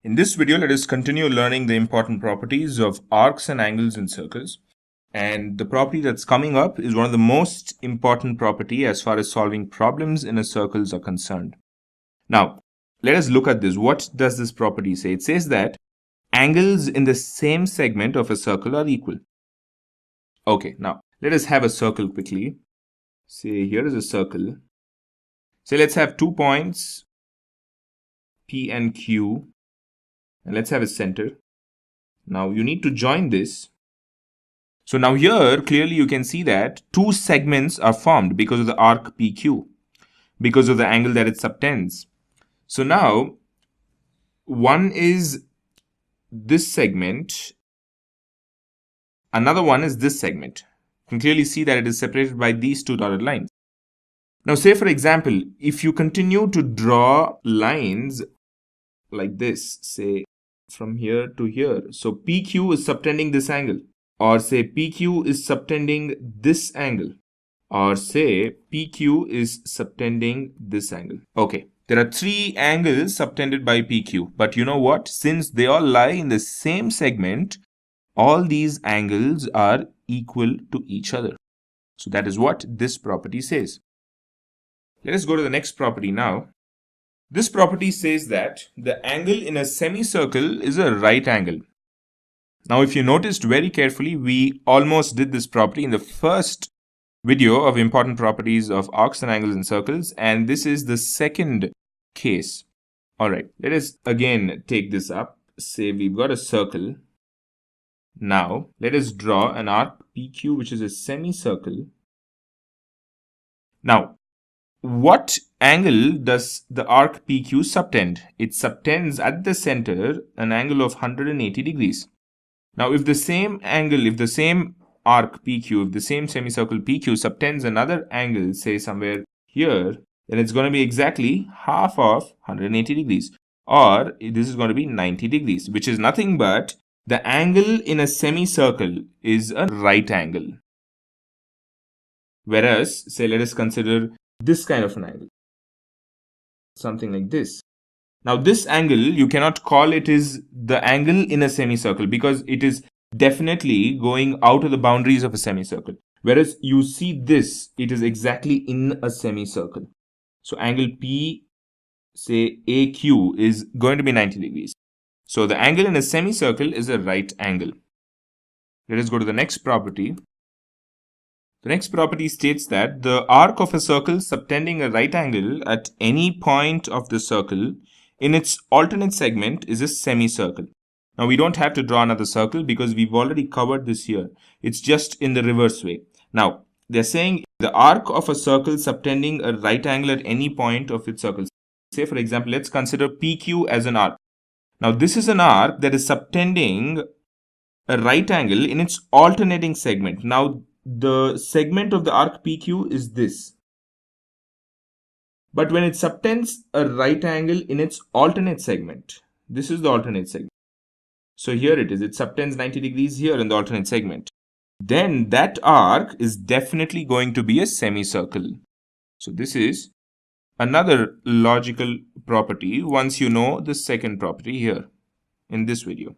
In this video, let us continue learning the important properties of arcs and angles in circles. And the property that's coming up is one of the most important property as far as solving problems in a circles are concerned. Now, let us look at this. What does this property say? It says that angles in the same segment of a circle are equal. Okay, now let us have a circle quickly. Say here is a circle. Say let's have 2 points, P and Q. And let's have a center. Now you need to join this. So now here clearly you can see that two segments are formed because of the arc PQ, because of the angle that it subtends. So now one is this segment, another one is this segment. You can clearly see that it is separated by these two dotted lines. Now say for example, if you continue to draw lines like this, say from here to here. So PQ is subtending this angle, or say PQ is subtending this angle, or say PQ is subtending this angle. Okay, there are three angles subtended by PQ, but you know what? Since they all lie in the same segment, all these angles are equal to each other. So that is what this property says. Let us go to the next property now. This property says that the angle in a semicircle is a right angle. Now, if you noticed very carefully, we almost did this property in the first video of important properties of arcs and angles in circles, and this is the second case. All right, let us again take this up. Say we've got a circle. Now, let us draw an arc PQ, which is a semicircle. Now, what angle does the arc PQ subtend? It subtends at the center an angle of 180 degrees. Now, if the same angle, if the same arc PQ, if the same semicircle PQ subtends another angle, say somewhere here, then it's going to be exactly half of 180 degrees. Or this is going to be 90 degrees, which is nothing but the angle in a semicircle is a right angle. Whereas, say let us consider this kind of an angle, something like this. Now this angle, you cannot call it is the angle in a semicircle because it is definitely going out of the boundaries of a semicircle. Whereas you see this, it is exactly in a semicircle. So angle P, say AQ, is going to be 90 degrees. So the angle in a semicircle is a right angle. Let us go to the next property. The next property states that the arc of a circle subtending a right angle at any point of the circle in its alternate segment is a semicircle. Now we don't have to draw another circle because we've already covered this here. It's just in the reverse way. Now they're saying the arc of a circle subtending a right angle at any point of its circle. Say for example, let's consider PQ as an arc. Now this is an arc that is subtending a right angle in its alternating segment. Now the segment of the arc PQ is this. But when it subtends a right angle in its alternate segment, this is the alternate segment. So here it is, it subtends 90 degrees here in the alternate segment. Then that arc is definitely going to be a semicircle. So this is another logical property once you know the second property here in this video.